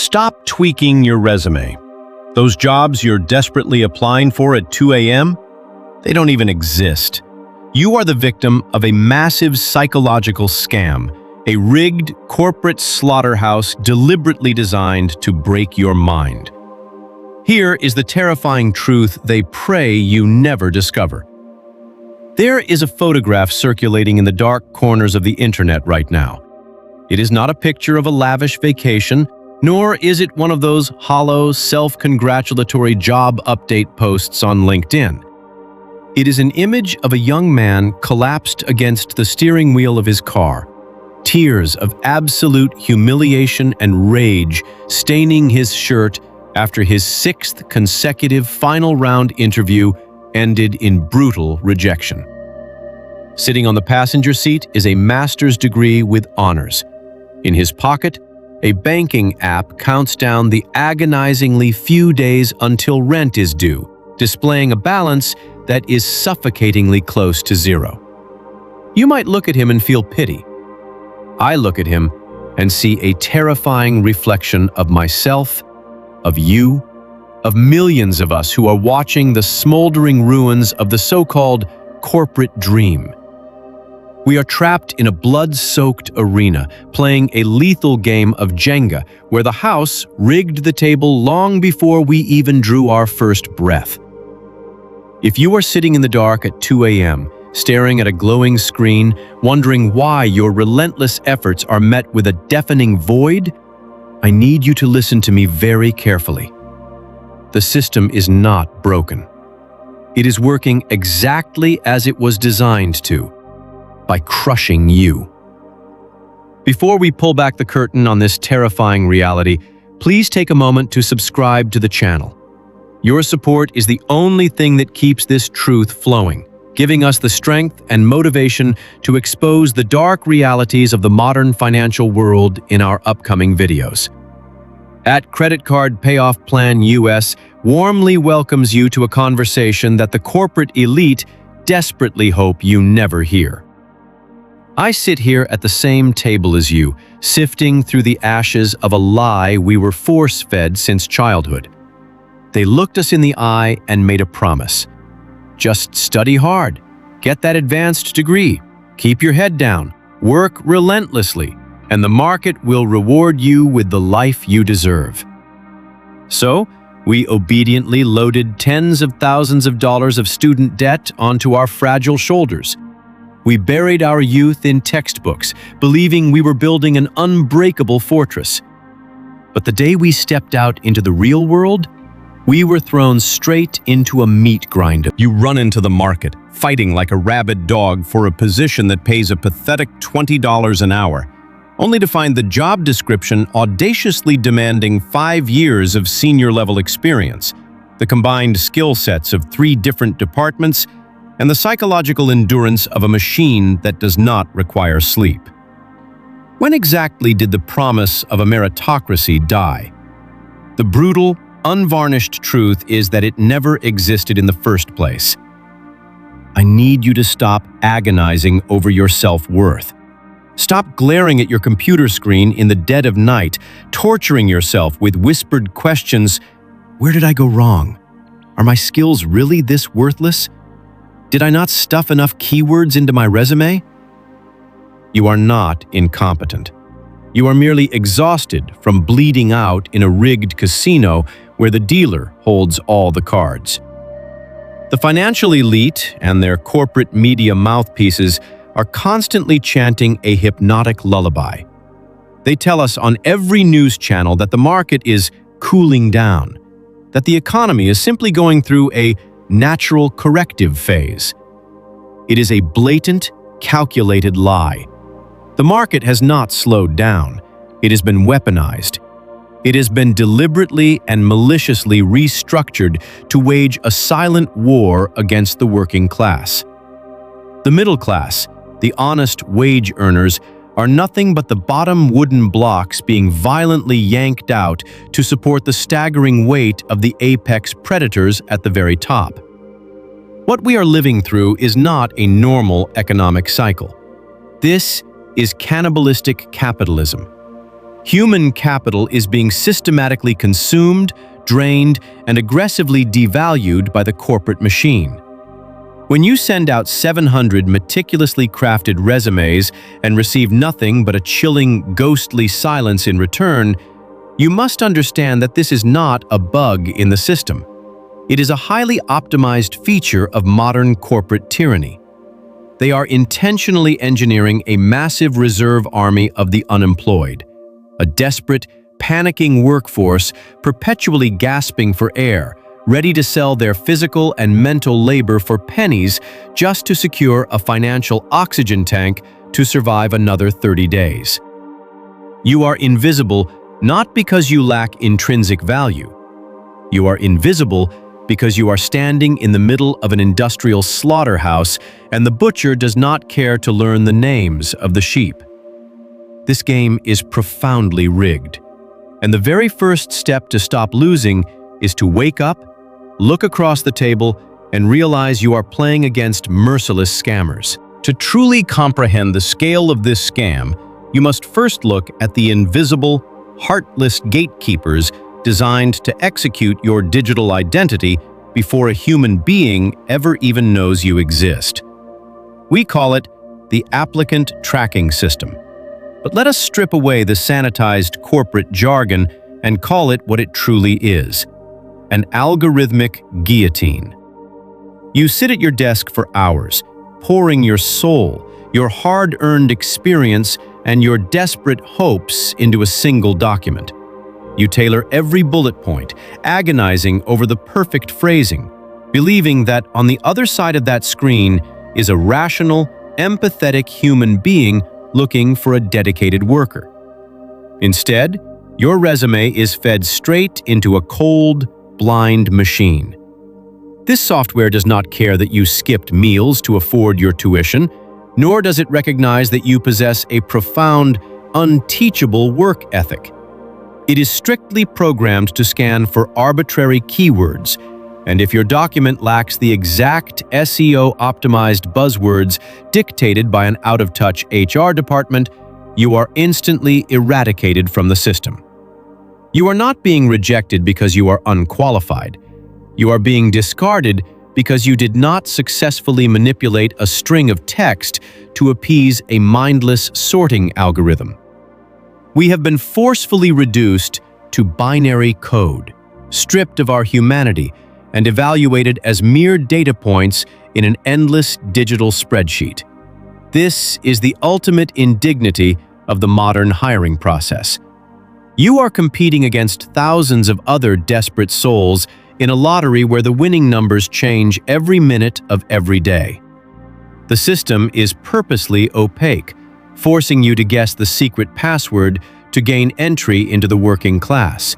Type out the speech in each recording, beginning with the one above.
Stop tweaking your resume. Those jobs you're desperately applying for at 2 a.m., they don't even exist. You are the victim of a massive psychological scam, a rigged corporate slaughterhouse deliberately designed to break your mind. Here is the terrifying truth they pray you never discover. There is a photograph circulating in the dark corners of the internet right now. It is not a picture of a lavish vacation, nor is it one of those hollow, self-congratulatory job update posts on LinkedIn. It is an image of a young man collapsed against the steering wheel of his car, tears of absolute humiliation and rage staining his shirt after his 6th consecutive final round interview ended in brutal rejection. Sitting on the passenger seat is a master's degree with honors. In his pocket, a banking app counts down the agonizingly few days until rent is due, displaying a balance that is suffocatingly close to zero. You might look at him and feel pity. I look at him and see a terrifying reflection of myself, of you, of millions of us who are watching the smoldering ruins of the so-called corporate dream. We are trapped in a blood-soaked arena, playing a lethal game of Jenga, where the house rigged the table long before we even drew our first breath. If you are sitting in the dark at 2 a.m., staring at a glowing screen, wondering why your relentless efforts are met with a deafening void, I need you to listen to me very carefully. The system is not broken. It is working exactly as it was designed to, by crushing you. Before we pull back the curtain on this terrifying reality, please take a moment to subscribe to the channel. Your support is the only thing that keeps this truth flowing, giving us the strength and motivation to expose the dark realities of the modern financial world in our upcoming videos. At Credit Card Payoff Plan US warmly welcomes you to a conversation that the corporate elite desperately hope you never hear. I sit here at the same table as you, sifting through the ashes of a lie we were force-fed since childhood. They looked us in the eye and made a promise. Just study hard, get that advanced degree, keep your head down, work relentlessly, and the market will reward you with the life you deserve. So, we obediently loaded tens of thousands of dollars of student debt onto our fragile shoulders. We buried our youth in textbooks, believing we were building an unbreakable fortress. But the day we stepped out into the real world, we were thrown straight into a meat grinder. You run into the market, fighting like a rabid dog for a position that pays a pathetic $20 an hour, only to find the job description audaciously demanding 5 years of senior-level experience, the combined skill sets of 3 different departments, and the psychological endurance of a machine that does not require sleep. When exactly did the promise of a meritocracy die? The brutal, unvarnished truth is that it never existed in the first place. I need you to stop agonizing over your self-worth. Stop glaring at your computer screen in the dead of night, torturing yourself with whispered questions. Where did I go wrong? Are my skills really this worthless? Did I not stuff enough keywords into my resume? You are not incompetent. You are merely exhausted from bleeding out in a rigged casino where the dealer holds all the cards. The financial elite and their corporate media mouthpieces are constantly chanting a hypnotic lullaby. They tell us on every news channel that the market is cooling down, that the economy is simply going through a natural corrective phase. It is a blatant, calculated lie. The market has not slowed down. It has been weaponized. It has been deliberately and maliciously restructured to wage a silent war against the working class. The middle class, the honest wage earners, are nothing but the bottom wooden blocks being violently yanked out to support the staggering weight of the apex predators at the very top. What we are living through is not a normal economic cycle. This is cannibalistic capitalism. Human capital is being systematically consumed, drained, and aggressively devalued by the corporate machine. When you send out 700 meticulously crafted resumes and receive nothing but a chilling, ghostly silence in return, you must understand that this is not a bug in the system. It is a highly optimized feature of modern corporate tyranny. They are intentionally engineering a massive reserve army of the unemployed, a desperate, panicking workforce perpetually gasping for air, ready to sell their physical and mental labor for pennies just to secure a financial oxygen tank to survive another 30 days. You are invisible not because you lack intrinsic value. You are invisible because you are standing in the middle of an industrial slaughterhouse and the butcher does not care to learn the names of the sheep. This game is profoundly rigged, and the very first step to stop losing is to wake up, look across the table, and realize you are playing against merciless scammers. To truly comprehend the scale of this scam, you must first look at the invisible, heartless gatekeepers designed to execute your digital identity before a human being ever even knows you exist. We call it the applicant tracking system. But let us strip away the sanitized corporate jargon and call it what it truly is: an algorithmic guillotine. You sit at your desk for hours, pouring your soul, your hard-earned experience, and your desperate hopes into a single document. You tailor every bullet point, agonizing over the perfect phrasing, believing that on the other side of that screen is a rational, empathetic human being looking for a dedicated worker. Instead, your resume is fed straight into a cold, blind machine. This software does not care that you skipped meals to afford your tuition, nor does it recognize that you possess a profound, unteachable work ethic. It is strictly programmed to scan for arbitrary keywords, and if your document lacks the exact SEO-optimized buzzwords dictated by an out-of-touch HR department, you are instantly eradicated from the system. You are not being rejected because you are unqualified. You are being discarded because you did not successfully manipulate a string of text to appease a mindless sorting algorithm. We have been forcefully reduced to binary code, stripped of our humanity, and evaluated as mere data points in an endless digital spreadsheet. This is the ultimate indignity of the modern hiring process. You are competing against thousands of other desperate souls in a lottery where the winning numbers change every minute of every day. The system is purposely opaque, forcing you to guess the secret password to gain entry into the working class.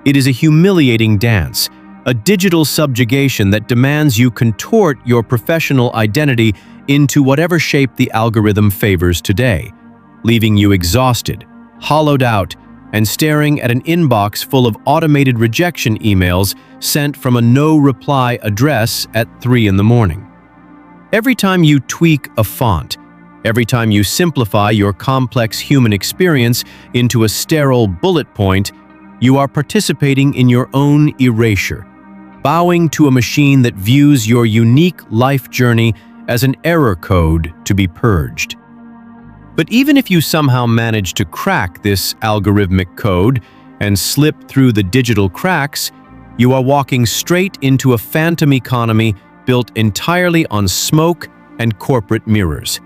It is a humiliating dance, a digital subjugation that demands you contort your professional identity into whatever shape the algorithm favors today, leaving you exhausted, hollowed out, and staring at an inbox full of automated rejection emails sent from a no-reply address at 3 in the morning. Every time you tweak a font, every time you simplify your complex human experience into a sterile bullet point, you are participating in your own erasure, bowing to a machine that views your unique life journey as an error code to be purged. But even if you somehow manage to crack this algorithmic code and slip through the digital cracks, you are walking straight into a phantom economy built entirely on smoke and corporate mirrors.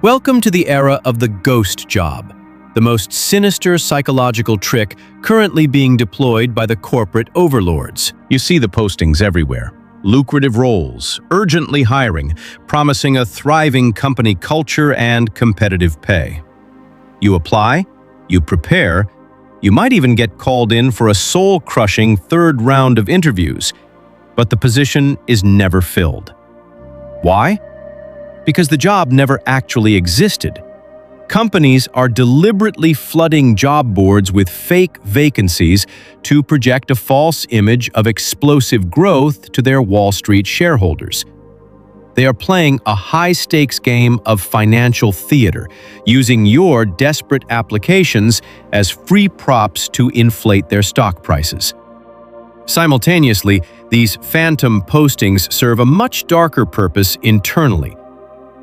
Welcome to the era of the ghost job, the most sinister psychological trick currently being deployed by the corporate overlords. You see the postings everywhere. Lucrative roles, urgently hiring, promising a thriving company culture and competitive pay. You apply, you prepare, you might even get called in for a soul-crushing third round of interviews, but the position is never filled. Why? Because the job never actually existed. Companies are deliberately flooding job boards with fake vacancies to project a false image of explosive growth to their Wall Street shareholders. They are playing a high-stakes game of financial theater, using your desperate applications as free props to inflate their stock prices. Simultaneously, these phantom postings serve a much darker purpose internally,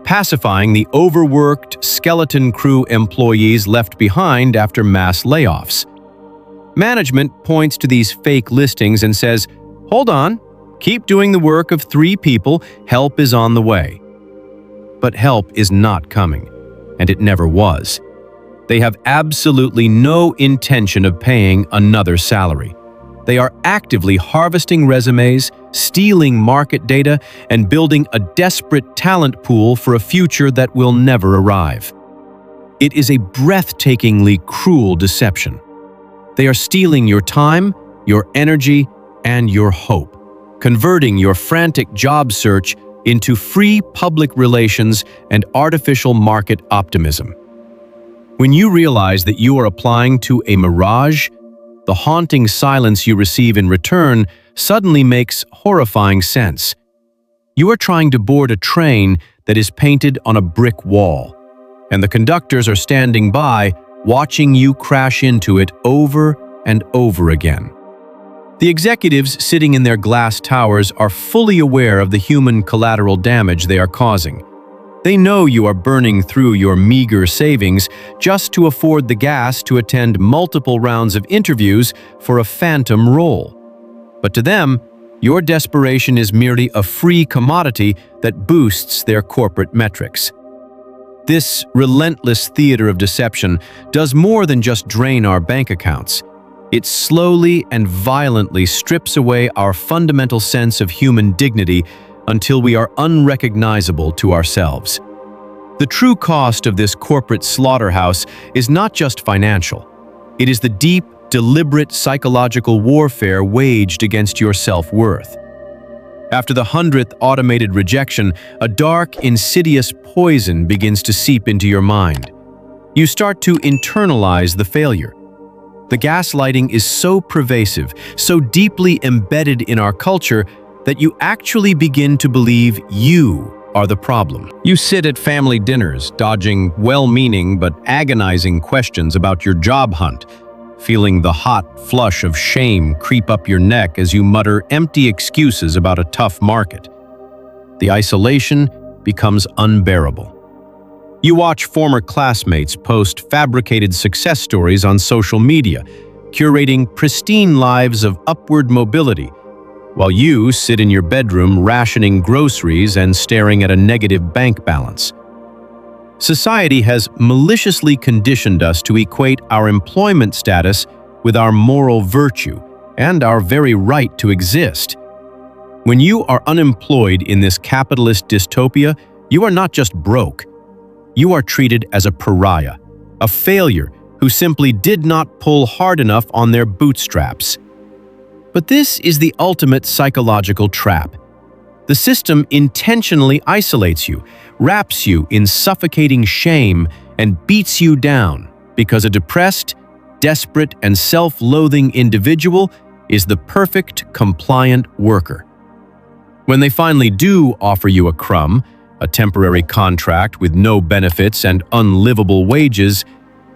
pacifying the overworked skeleton crew employees left behind after mass layoffs. Management points to these fake listings and says, "Hold on, keep doing the work of 3 people, help is on the way." But help is not coming, and it never was. They have absolutely no intention of paying another salary. They are actively harvesting resumes, stealing market data, and building a desperate talent pool for a future that will never arrive. It is a breathtakingly cruel deception. They are stealing your time, your energy, and your hope, converting your frantic job search into free public relations and artificial market optimism. When you realize that you are applying to a mirage, the haunting silence you receive in return suddenly makes horrifying sense. You are trying to board a train that is painted on a brick wall, and the conductors are standing by, watching you crash into it over and over again. The executives sitting in their glass towers are fully aware of the human collateral damage they are causing. They know you are burning through your meager savings just to afford the gas to attend multiple rounds of interviews for a phantom role. But to them, your desperation is merely a free commodity that boosts their corporate metrics. This relentless theater of deception does more than just drain our bank accounts. It slowly and violently strips away our fundamental sense of human dignity until we are unrecognizable to ourselves. The true cost of this corporate slaughterhouse is not just financial. It is the deep, deliberate psychological warfare waged against your self-worth. After the 100th automated rejection, a dark, insidious poison begins to seep into your mind. You start to internalize the failure. The gaslighting is so pervasive, so deeply embedded in our culture, that you actually begin to believe you are the problem. You sit at family dinners, dodging well-meaning but agonizing questions about your job hunt, feeling the hot flush of shame creep up your neck as you mutter empty excuses about a tough market. The isolation becomes unbearable. You watch former classmates post fabricated success stories on social media, curating pristine lives of upward mobility, while you sit in your bedroom rationing groceries and staring at a negative bank balance. Society has maliciously conditioned us to equate our employment status with our moral virtue and our very right to exist. When you are unemployed in this capitalist dystopia, you are not just broke. You are treated as a pariah, a failure who simply did not pull hard enough on their bootstraps. But this is the ultimate psychological trap. The system intentionally isolates you, wraps you in suffocating shame, and beats you down because a depressed, desperate, and self-loathing individual is the perfect compliant worker. When they finally do offer you a crumb, a temporary contract with no benefits and unlivable wages,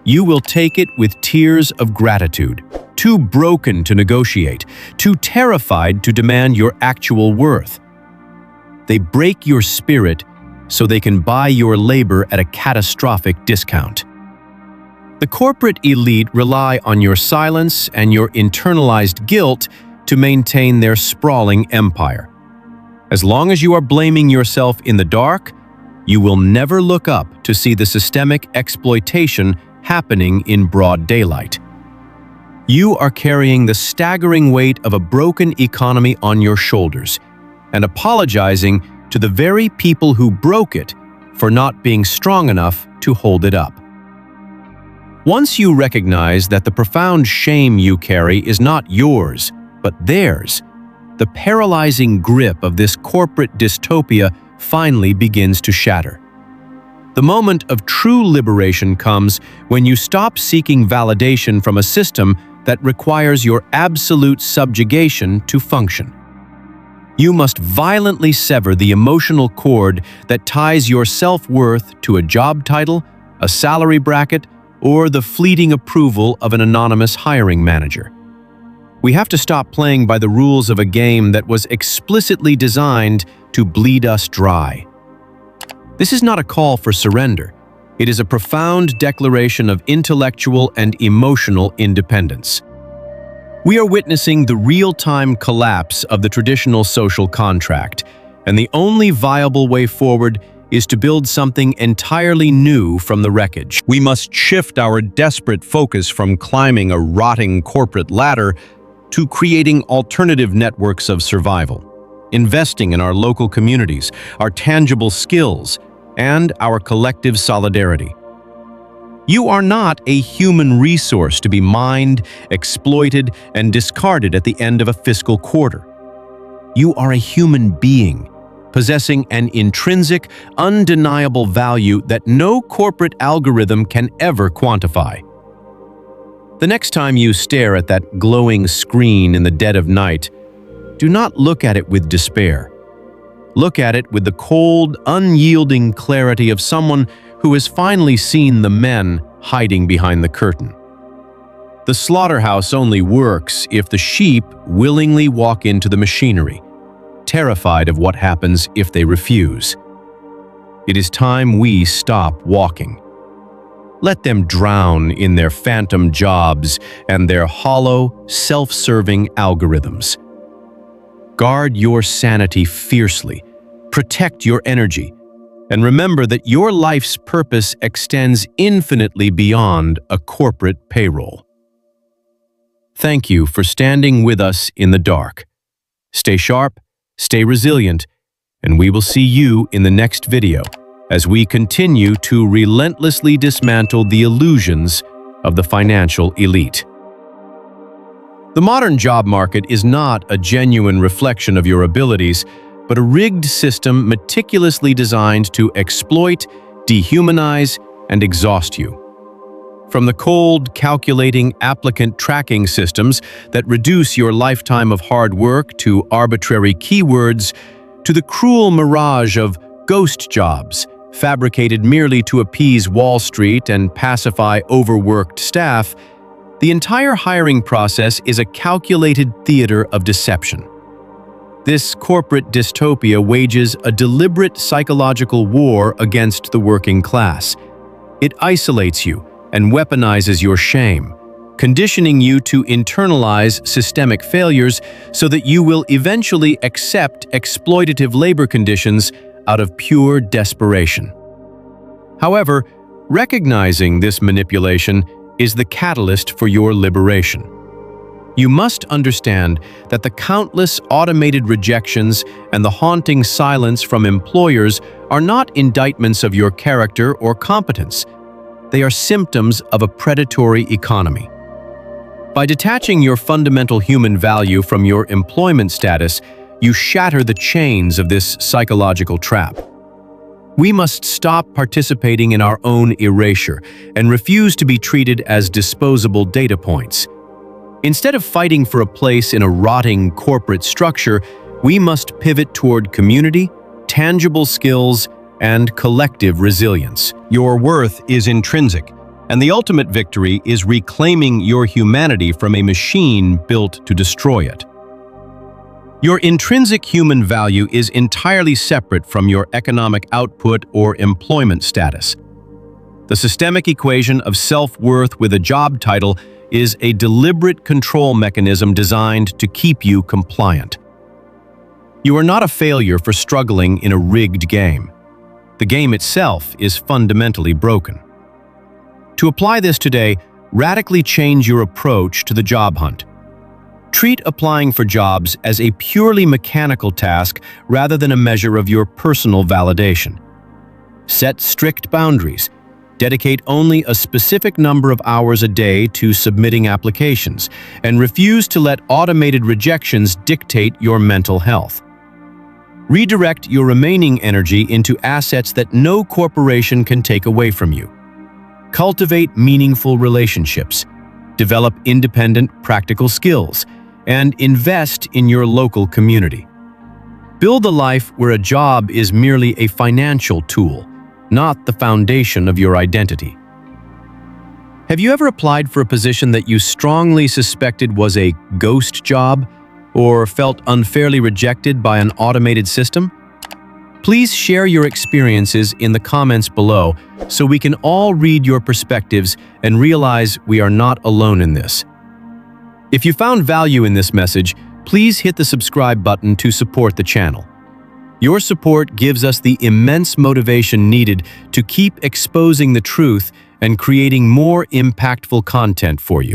you will take it with tears of gratitude, too broken to negotiate, too terrified to demand your actual worth. They break your spirit so they can buy your labor at a catastrophic discount. The corporate elite rely on your silence and your internalized guilt to maintain their sprawling empire. As long as you are blaming yourself in the dark, you will never look up to see the systemic exploitation happening in broad daylight. You are carrying the staggering weight of a broken economy on your shoulders and apologizing to the very people who broke it for not being strong enough to hold it up. Once you recognize that the profound shame you carry is not yours, but theirs, the paralyzing grip of this corporate dystopia finally begins to shatter. The moment of true liberation comes when you stop seeking validation from a system that requires your absolute subjugation to function. You must violently sever the emotional cord that ties your self-worth to a job title, a salary bracket, or the fleeting approval of an anonymous hiring manager. We have to stop playing by the rules of a game that was explicitly designed to bleed us dry. This is not a call for surrender. It is a profound declaration of intellectual and emotional independence. We are witnessing the real-time collapse of the traditional social contract, and the only viable way forward is to build something entirely new from the wreckage. We must shift our desperate focus from climbing a rotting corporate ladder to creating alternative networks of survival, investing in our local communities, our tangible skills, and our collective solidarity. You are not a human resource to be mined, exploited, and discarded at the end of a fiscal quarter. You are a human being, possessing an intrinsic, undeniable value that no corporate algorithm can ever quantify. The next time you stare at that glowing screen in the dead of night, do not look at it with despair. Look at it with the cold, unyielding clarity of someone who has finally seen the men hiding behind the curtain. The slaughterhouse only works if the sheep willingly walk into the machinery, terrified of what happens if they refuse. It is time we stop walking. Let them drown in their phantom jobs and their hollow, self-serving algorithms. Guard your sanity fiercely, protect your energy, and remember that your life's purpose extends infinitely beyond a corporate payroll. Thank you for standing with us in the dark. Stay sharp, stay resilient, and we will see you in the next video as we continue to relentlessly dismantle the illusions of the financial elite. The modern job market is not a genuine reflection of your abilities, but a rigged system meticulously designed to exploit, dehumanize, and exhaust you. From the cold, calculating applicant tracking systems that reduce your lifetime of hard work to arbitrary keywords, to the cruel mirage of ghost jobs, fabricated merely to appease Wall Street and pacify overworked staff, the entire hiring process is a calculated theater of deception. This corporate dystopia wages a deliberate psychological war against the working class. It isolates you and weaponizes your shame, conditioning you to internalize systemic failures so that you will eventually accept exploitative labor conditions out of pure desperation. However, recognizing this manipulation is the catalyst for your liberation. You must understand that the countless automated rejections and the haunting silence from employers are not indictments of your character or competence. They are symptoms of a predatory economy. By detaching your fundamental human value from your employment status, you shatter the chains of this psychological trap. We must stop participating in our own erasure and refuse to be treated as disposable data points. Instead of fighting for a place in a rotting corporate structure, we must pivot toward community, tangible skills, and collective resilience. Your worth is intrinsic, and the ultimate victory is reclaiming your humanity from a machine built to destroy it. Your intrinsic human value is entirely separate from your economic output or employment status. The systemic equation of self-worth with a job title is a deliberate control mechanism designed to keep you compliant. You are not a failure for struggling in a rigged game. The game itself is fundamentally broken. To apply this today, radically change your approach to the job hunt. Treat applying for jobs as a purely mechanical task rather than a measure of your personal validation. Set strict boundaries. Dedicate only a specific number of hours a day to submitting applications, and refuse to let automated rejections dictate your mental health. Redirect your remaining energy into assets that no corporation can take away from you. Cultivate meaningful relationships. Develop independent, practical skills, and invest in your local community. Build a life where a job is merely a financial tool, not the foundation of your identity. Have you ever applied for a position that you strongly suspected was a ghost job or felt unfairly rejected by an automated system? Please share your experiences in the comments below so we can all read your perspectives and realize we are not alone in this. If you found value in this message, please hit the subscribe button to support the channel. Your support gives us the immense motivation needed to keep exposing the truth and creating more impactful content for you.